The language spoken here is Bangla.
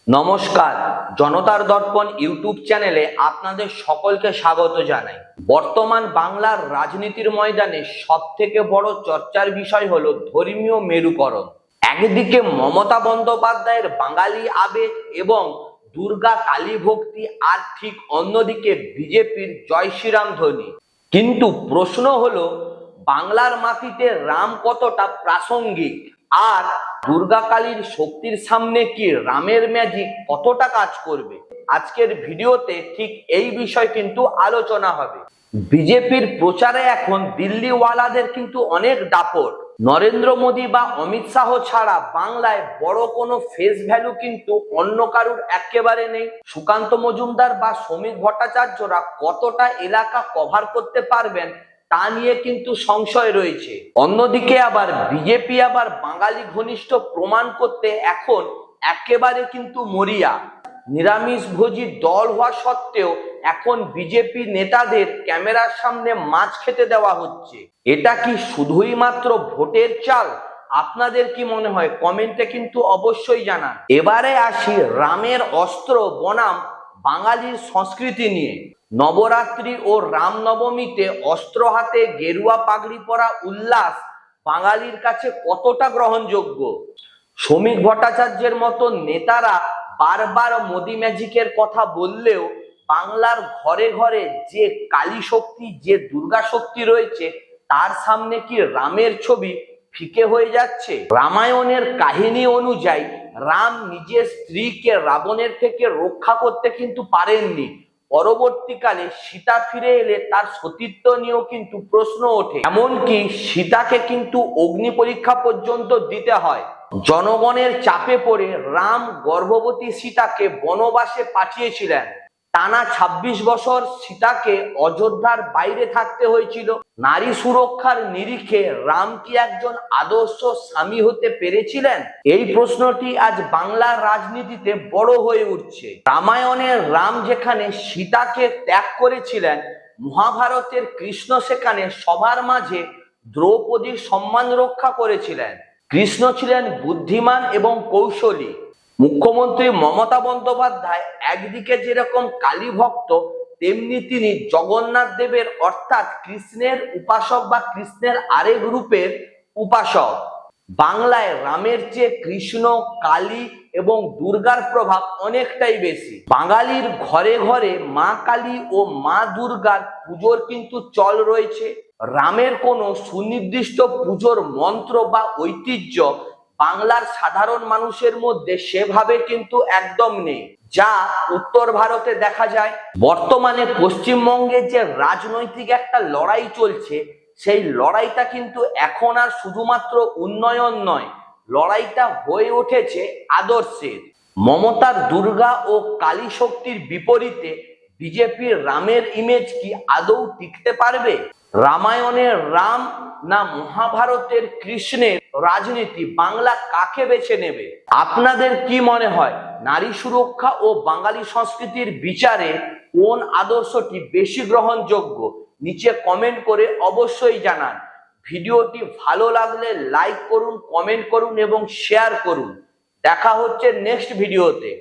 নমস্কার, জনতার দর্পণ ইউটিউব চ্যানেলে আপনাদের সকলকে স্বাগত জানাই। বর্তমান বাংলার রাজনীতির ময়দানে সবথেকে বড় চর্চার বিষয় হলো ধর্মীয় মেরুকরণ। একদিকে মমতা বন্দ্যোপাধ্যায়ের বাঙালি আবেগ এবং দুর্গা কালী ভক্তি, আর ঠিক অন্যদিকে বিজেপির জয় শ্রীরাম ধ্বনি। কিন্তু প্রশ্ন হলো, বাংলার মাটিতে রাম কতটা প্রাসঙ্গিক, আর দুর্গা কালীর শক্তির সামনে কি রামের ম্যাজিক কতটা কাজ করবে? আজকের ভিডিওতে ঠিক এই বিষয় কিন্তু আলোচনা হবে। বিজেপির প্রচারে এখন দিল্লিওয়ালাদের কিন্তু অনেক দাপট। নরেন্দ্র মোদী বা অমিত শাহ ছাড়া বাংলায় বড় কোনো ফেস ভ্যালু কিন্তু অন্য কারুর একেবারে নেই। সুকান্ত মজুমদার বা শ্রমিক ভট্টাচার্যরা কতটা এলাকা কভার করতে পারবেন তা নিয়ে কিন্তু সংশয় রয়েছে। অন্যদিকে আবার বিজেপি আবার বাঙালি ঘনিষ্ঠ প্রমাণ করতে এখন একেবারে কিন্তু মরিয়া। নিরামিষভোজী দল হওয়া সত্ত্বেও এখন বিজেপি নেতাদের ক্যামেরার সামনে মাছ খেতে দেওয়া হচ্ছে। এটা কি শুধুই মাত্র ভোটের চাল? আপনাদের কি মনে হয়? কমেন্টে কিন্তু অবশ্যই জানান। এবারে আসি রামের অস্ত্র বনাম বাঙালির সংস্কৃতি নিয়ে। নবরাত্রি ও রামনবমীতে অস্ত্র হাতে গেরুয়া পাগড়ি পরা উল্লাস বাঙালির কাছে কতটা গ্রহণযোগ্য? শ্রমিক ভট্টাচার্যের মতো নেতারা বারবার মোদি ম্যাজিকের কথা বললেও বাংলার ঘরে ঘরে যে কালী শক্তি, যে দুর্গা শক্তি রয়েছে, তার সামনে কি রামের ছবি ফিকে হয়ে যাচ্ছে? রামায়ণের কাহিনী অনুযায়ী রাম নিজের স্ত্রীকে রাবণের থেকে রক্ষা করতে কিন্তু পারেননি। পরবর্তীকালে সীতা ফিরে এলে তার সতীত্ব নিয়েও কিন্তু প্রশ্ন ওঠে। এমনকি সীতাকে কিন্তু অগ্নি পরীক্ষা পর্যন্ত দিতে হয়। জনগণের চাপে পড়ে রাম গর্ভবতী সীতাকে বনবাসে পাঠিয়েছিলেন। টানা ২৬ বছর সীতাকে অযোধ্যার বাইরে থাকতে হয়েছিল। নারী সুরক্ষার নিরিখে রাম কি একজন আদর্শ স্বামী হতে পেরেছিলেন? এই প্রশ্নটি আজ বাংলার রাজনীতিতে বড় হয়ে উঠছে। রামায়ণের রাম যেখানে সীতাকে ত্যাগ করেছিলেন, মহাভারতের কৃষ্ণ সেখানে সবার মাঝে দ্রৌপদীর সম্মান রক্ষা করেছিলেন। কৃষ্ণ ছিলেন বুদ্ধিমান এবং কৌশলী। মুখ্যমন্ত্রী মমতা বন্দ্যোপাধ্যায় একদিকে যেরকম কালী ভক্ত, তেমনি তিনি জগন্নাথ দেবের অর্থাৎ কৃষ্ণের উপাসক বা কৃষ্ণের আরেক রূপের উপাসক। বাংলায় রামের চেয়ে কৃষ্ণ, কালী এবং দুর্গার প্রভাব অনেকটাই বেশি। বাঙালির ঘরে ঘরে মা কালী ও মা দুর্গার পুজোর কিন্তু চল রয়েছে। রামের কোনো সুনির্দিষ্ট পুজোর মন্ত্র বা ঐতিহ্য বাংলার সাধারণ মানুষের মধ্যে সেভাবে কিন্তু একদম নেই, যা উত্তর ভারতে দেখা যায়। বর্তমানে পশ্চিমবঙ্গে যে রাজনৈতিক একটা লড়াই চলছে, সেই লড়াইটা কিন্তু এখন আর শুধুমাত্র উন্নয়ন নয়, লড়াইটা হয়ে উঠেছে আদর্শের। মমতার দুর্গা ও কালী শক্তির বিপরীতে বিজেপির রামের ইমেজ কি আদৌ টিকতে পারবে? রামায়ণের রাম না মহাভারতের কৃষ্ণের রাজনীতি, বাংলা কাকে বেছে নেবে? আপনাদের কি মনে হয়, নারী সুরক্ষা ও বাঙালি সংস্কৃতির বিচারে কোন আদর্শটি বেশি গ্রহণযোগ্য? নিচে কমেন্ট করে অবশ্যই জানান। ভিডিওটি ভালো লাগলে লাইক করুন, কমেন্ট করুন এবং শেয়ার করুন। দেখা হচ্ছে নেক্সট ভিডিওতে।